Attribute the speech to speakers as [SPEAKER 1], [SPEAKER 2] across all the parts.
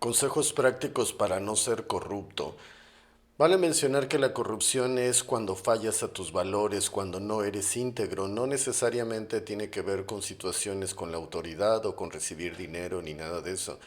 [SPEAKER 1] Consejos prácticos para no ser corrupto. Vale mencionar que la corrupción es cuando fallas a tus valores, cuando no eres íntegro. No necesariamente tiene que ver con situaciones con la autoridad o con recibir dinero ni nada de eso.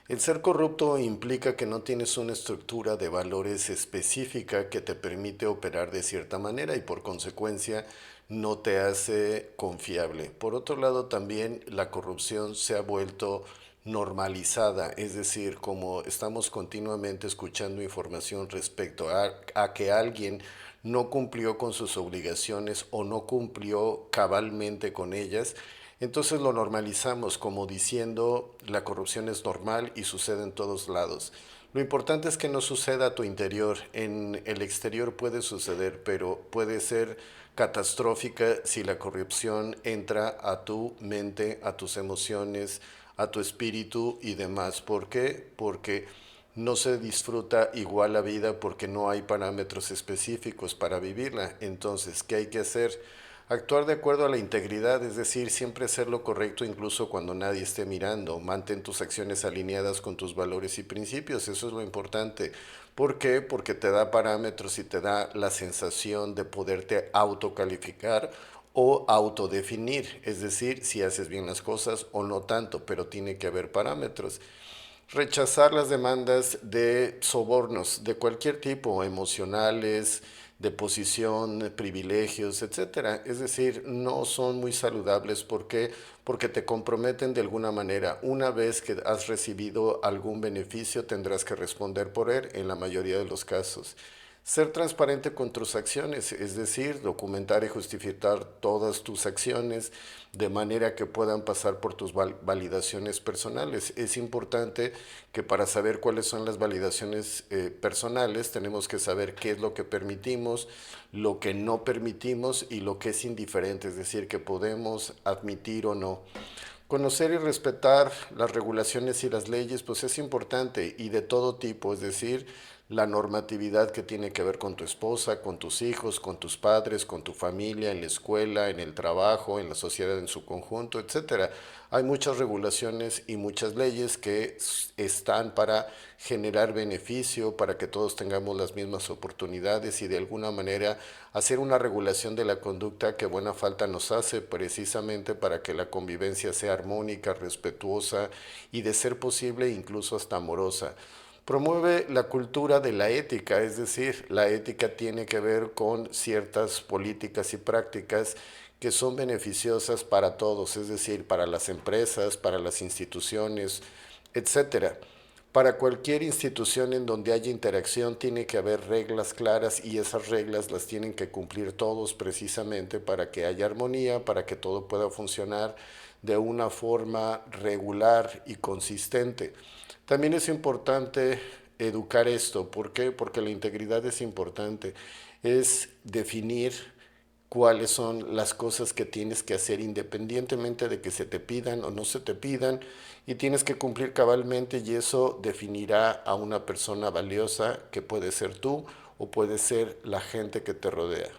[SPEAKER 1] El ser corrupto implica que no tienes una estructura de valores específica que te permite operar de cierta manera y por consecuencia no te hace confiable. Por otro lado, también la corrupción se ha vuelto normalizada, es decir, como estamos continuamente escuchando información respecto a que alguien no cumplió con sus obligaciones o no cumplió cabalmente con ellas, entonces lo normalizamos como diciendo la corrupción es normal y sucede en todos lados. Lo importante es que no suceda a tu interior. En el exterior puede suceder, pero puede ser catastrófica si la corrupción entra a tu mente, a tus emociones, a tu espíritu y demás. ¿Por qué? Porque no se disfruta igual la vida porque no hay parámetros específicos para vivirla. Entonces, ¿qué hay que hacer? Actuar de acuerdo a la integridad, es decir, siempre hacer lo correcto incluso cuando nadie esté mirando. Mantén tus acciones alineadas con tus valores y principios, eso es lo importante. ¿Por qué? Porque te da parámetros y te da la sensación de poderte autocalificar o autodefinir, es decir, si haces bien las cosas o no tanto, pero tiene que haber parámetros. Rechazar las demandas de sobornos de cualquier tipo, emocionales, de posición, privilegios, etcétera. Es decir, no son muy saludables. ¿Por qué? Porque te comprometen de alguna manera. Una vez que has recibido algún beneficio, tendrás que responder por él en la mayoría de los casos. Ser transparente con tus acciones, es decir, documentar y justificar todas tus acciones de manera que puedan pasar por tus validaciones personales. Es importante que para saber cuáles son las validaciones personales tenemos que saber qué es lo que permitimos, lo que no permitimos y lo que es indiferente, es decir, que podemos admitir o no. Conocer y respetar las regulaciones y las leyes, pues es importante y de todo tipo, es decir, la normatividad que tiene que ver con tu esposa, con tus hijos, con tus padres, con tu familia, en la escuela, en el trabajo, en la sociedad en su conjunto, etcétera. Hay muchas regulaciones y muchas leyes que están para generar beneficio, para que todos tengamos las mismas oportunidades y de alguna manera hacer una regulación de la conducta que buena falta nos hace precisamente para que la convivencia sea armónica, respetuosa y de ser posible incluso hasta amorosa. Promueve la cultura de la ética, es decir, la ética tiene que ver con ciertas políticas y prácticas que son beneficiosas para todos, es decir, para las empresas, para las instituciones, etcétera. Para cualquier institución en donde haya interacción tiene que haber reglas claras y esas reglas las tienen que cumplir todos precisamente para que haya armonía, para que todo pueda funcionar de una forma regular y consistente. También es importante educar esto. ¿Por qué? Porque la integridad es importante. Es definir cuáles son las cosas que tienes que hacer independientemente de que se te pidan o no se te pidan y tienes que cumplir cabalmente y eso definirá a una persona valiosa que puede ser tú o puede ser la gente que te rodea.